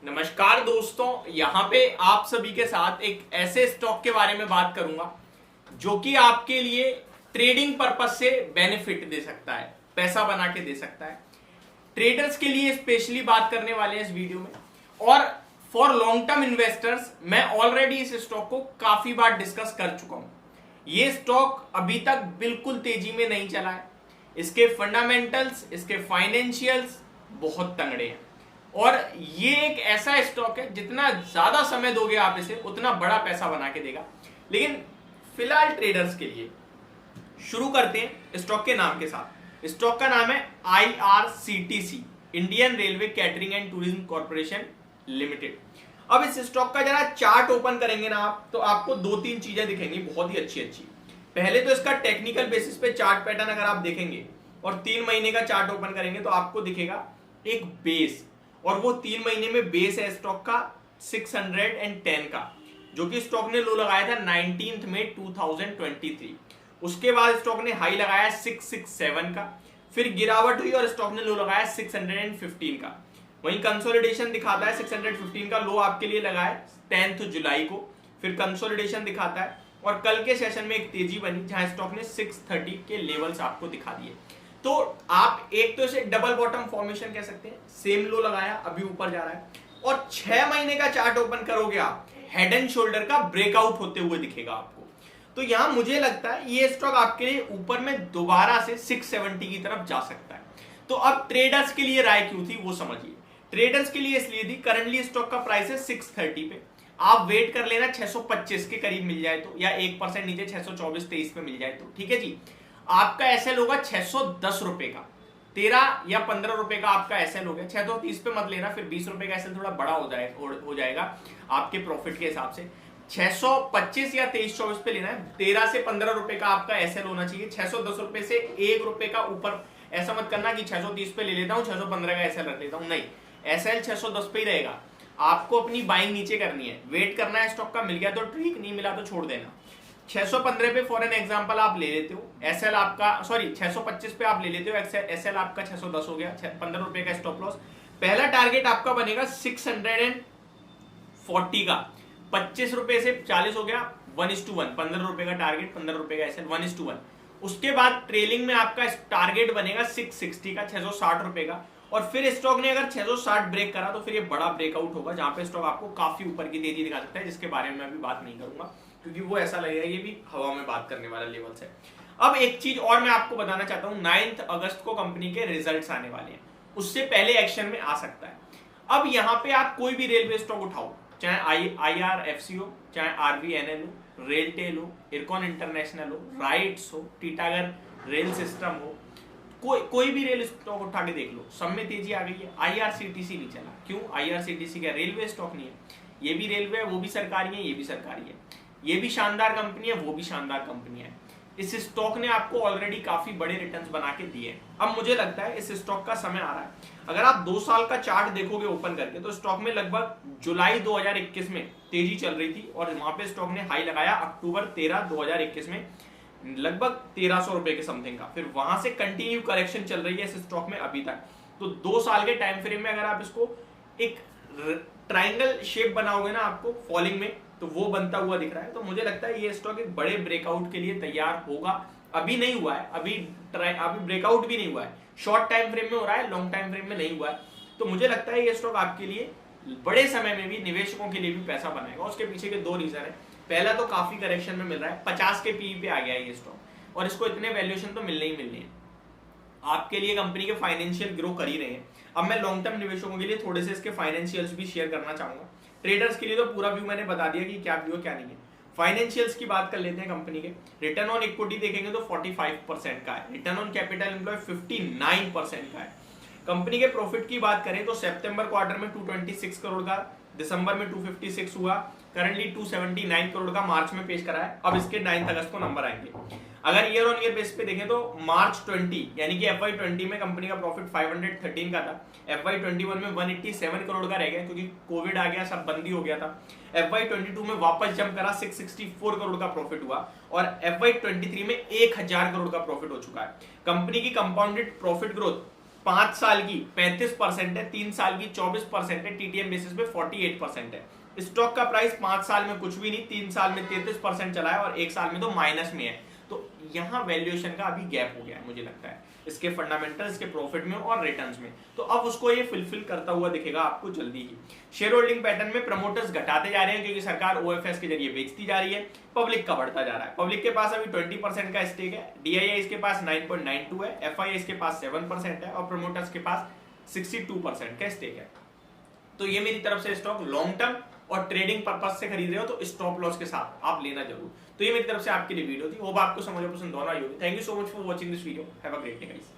नमस्कार दोस्तों, यहाँ पे आप सभी के साथ एक ऐसे स्टॉक के बारे में बात करूंगा जो कि आपके लिए ट्रेडिंग पर्पज से बेनिफिट दे सकता है, पैसा बना के दे सकता है। ट्रेडर्स के लिए स्पेशली बात करने वाले हैं इस वीडियो में। और फॉर लॉन्ग टर्म इन्वेस्टर्स मैं ऑलरेडी इस स्टॉक को काफी बार डिस्कस कर चुका हूं। ये स्टॉक अभी तक बिल्कुल तेजी में नहीं चला है। इसके फंडामेंटल्स, इसके फाइनेंशियल्स बहुत तगड़े हैं और ये एक ऐसा स्टॉक है जितना ज्यादा समय दोगे आप इसे उतना बड़ा पैसा बना के देगा। लेकिन फिलहाल ट्रेडर्स के लिए शुरू करते हैं स्टॉक के नाम के साथ। स्टॉक का नाम है IRCTC, Indian railway catering and tourism corporation limited. अब इस स्टॉक का जरा चार्ट ओपन करेंगे ना आप, तो आपको दो तीन चीजें दिखेंगी बहुत ही अच्छी अच्छी। पहले तो इसका टेक्निकल बेसिस पे चार्ट पैटर्न अगर आप देखेंगे और 3 महीने का चार्ट ओपन करेंगे तो आपको दिखेगा एक बेस, और वो 3 महीने में बेस है स्टॉक का 610 का, जो कि स्टॉक ने लो लगाया था 19 मई 2023। उसके बाद स्टॉक ने हाई लगाया 667 का, फिर गिरावट हुई और स्टॉक ने लो लगाया 615 का। वहीं कंसोलिडेशन दिखाता है 615 का लो आपके लिए लगा है 10 जुलाई को, फिर कंसोलिडेशन दिखाता है और कल के सेशन में एक तेजी बनी जहां स्टॉक ने 630 के लेवल्स आपको दिखा दिए। तो आप एक तो इसे डबल बॉटम फॉर्मेशन कह सकते हैं, सेम लो लगाया अभी ऊपर जा रहा है, और 6 महीने का चार्ट ओपन करोगे आप हेड एंड शोल्डर का ब्रेकआउट होते हुए दिखेगा आपको। तो यहां मुझे लगता है ये स्टॉक आपके लिए ऊपर में दोबारा से 670 की तरफ जा सकता है। तो अब ट्रेडर्स के लिए राय क्यों थी वो समझिए। ट्रेडर्स के लिए इसलिए थी, करंटली स्टॉक का प्राइस है 630 पे, आप वेट कर लेना 625 के करीब मिल जाए तो, या 1% नीचे 624-23 पे मिल जाए तो ठीक है जी। आपका एसएल होगा 610 रुपए का, 13 या 15 रुपए का आपका एसएल हो गया। 630 पे मत लेना, फिर 20 रुपए का एसएल थोड़ा बड़ा हो जाएगा आपके प्रॉफिट के हिसाब से। 625 या 23-24 पे लेना है। 13 से 15 रुपए का आपका एसएल होना चाहिए। 610 रुपए से 1 रुपए का ऊपर ऐसा मत करना कि 630 पे ले लेता हूं 615 का एसएल रख लेता हूं, नहीं, एसएल 610 पे ही रहेगा। आपको अपनी बाइंग नीचे करनी है, वेट करना है स्टॉक का, मिल गया तो ठीक, नहीं मिला तो छोड़ देना। 615 पे फॉर एन एग्जांपल आप ले लेते हो एसएल आपका, सॉरी 625 पे आप ले लेते हो एसएल आपका 610 हो गया, 15 रुपए का स्टॉप लॉस। पहला टारगेट आपका बनेगा 640 का, 25 रुपए से 40 हो गया, 1:1, 15 रुपए का टारगेट, 15 रुपए का एसएल, 1:1। उसके बाद ट्रेलिंग में आपका टारगेट बनेगा 660 का, 660 रुपए का, और फिर स्टॉक ने अगर 660 ब्रेक करा तो फिर ये बड़ा ब्रेकआउट होगा जहां पे स्टॉक आपको काफी ऊपर की तेजी दिखा सकता है, जिसके बारे में मैं अभी बात नहीं करूंगा क्योंकि वो ऐसा लगेगा ये भी हवा में बात करने वाला लेवल्स है। अब एक चीज और मैं आपको बताना चाहता हूं, 9 अगस्त को कंपनी के रिजल्ट्स आने वाले हैं, उससे पहले एक्शन में आ सकता है। अब यहाँ पे आप कोई भी रेलवे स्टॉक उठाओ, चाहे IRFC हो, चाहे RVNL हो, रेलटेल हो, इरकॉन इंटरनेशनल हो, राइट्स हो, टीटागर रेल सिस्टम हो, कोई भी रेल स्टॉक उठा के देख लो, सब में तेजी आ गई है। IRCTC नहीं चला, क्यों? IRCTC क्या रेलवे स्टॉक नहीं है? ये भी रेलवे है, वो भी सरकारी है, ये भी सरकारी है, ये भी शानदार कंपनी है, वो भी शानदार कंपनी है। इस स्टॉक ने आपको ऑलरेडी काफी बड़े रिटर्न्स बना के दिए। अब मुझे लगता है इस स्टॉक का समय आ रहा है। अगर आप 2 साल का चार्ट देखोगे ओपन करके तो स्टॉक में लगभग जुलाई 2021 में तेजी चल रही थी और वहां पे स्टॉक ने हाई लगाया अक्टूबर 13, 2021 में लगभग 1300 रुपए के समथिंग का। फिर वहां से कंटिन्यू करेक्शन चल रही है इस स्टॉक में अभी तक। तो 2 साल के टाइम फ्रेम में अगर आप इसको एक ट्राइंगल शेप बनाओगे ना आपको फॉलिंग में, तो वो बनता हुआ दिख रहा है। तो मुझे लगता है ये स्टॉक एक बड़े ब्रेकआउट के लिए तैयार होगा। अभी नहीं हुआ है, अभी ब्रेकआउट भी नहीं हुआ है, शॉर्ट टाइम फ्रेम में हो रहा है, लॉन्ग टाइम फ्रेम में नहीं हुआ है। तो मुझे लगता है ये स्टॉक आपके लिए बड़े समय में भी, निवेशकों के लिए भी पैसा बनाएगा। उसके पीछे के 2 रीजन है। पहला तो काफी करेक्शन में मिल रहा है, 50 के पीई पे आ गया है ये स्टॉक, और इसको इतने वैल्यूएशन तो मिलने ही मिलने हैं। आपके लिए कंपनी के फाइनेंशियल ग्रो कर ही रहे हैं। अब मैं लॉन्ग टर्म निवेशकों के लिए थोड़े से इसके फाइनेंशियल्स भी शेयर करना चाहूंगा। ट्रेडर्स के लिए तो पूरा व्यू मैंने बता दिया कि क्या व्यू है क्या नहीं है। फाइनेंशियल्स की बात कर लेते हैं कंपनी के। रिटर्न ऑन इक्विटी देखेंगे तो 45% का है, रिटर्न ऑन कैपिटल एम्प्लॉय 59% का है। कंपनी के प्रॉफिट की बात करें तो सितंबर क्वार्टर में 226 करोड़ का, दिसंबर में 256 हुआ, करंटली 279 करोड़ का मार्च में पेश करा है। अब इसके 9 अगस्त को नंबर आएंगे। अगर ईयर ऑन ईयर बेस पे देखें तो मार्च 20 यानी कि FY20 में कंपनी का प्रॉफिट 513 का था, FY21 में 187 करोड़ का रह गया क्योंकि कोविड आ गया, सब बंदी हो गया था। FY22 में वापस जंप करा, 664 करोड़ का प्रॉफिट हुआ, और FY23 में 1000 करोड़ का प्रॉफिट हो चुका है। कंपनी की कंपाउंडेड प्रॉफिट ग्रोथ 5 साल की 35% है, 3 साल की 24% है, टीटीएम बेसिस पे 48% है। स्टॉक का प्राइस 5 साल में कुछ भी नहीं, 3 साल में 33% चला है और 1 साल में तो माइनस में है। तो यहाँ वैल्यूएशन का अभी गैप हो गया है मुझे लगता है, इसके फंडामेंटल, इसके प्रॉफिट में और रिटर्न्स में। तो अब उसको ये फुलफिल करता हुआ दिखेगा आपको जल्दी ही। शेयर होल्डिंग पैटर्न में प्रमोटर्स घटाते जा रहे हैं क्योंकि सरकार ओएफएस के जरिए बेचती जा रही है, पब्लिक का बढ़ता जा रहा है। पब्लिक के पास अभी 20% का स्टेक है, डीआईआई के पास 9.92 है, एफआईआई के पास 7% है और प्रमोटर्स के पास 62% का स्टेक है। तो ये मेरी तरफ से स्टॉक लॉन्ग टर्म और ट्रेडिंग पर्पस से खरीद रहे हो तो स्टॉप लॉस के साथ आप लेना जरूर। तो ये मेरी तरफ से आपके लिए वीडियो थी, होप आपको समझ पसंद दोनों आई होगी। Thank you so much for watching this video, have a great day guys.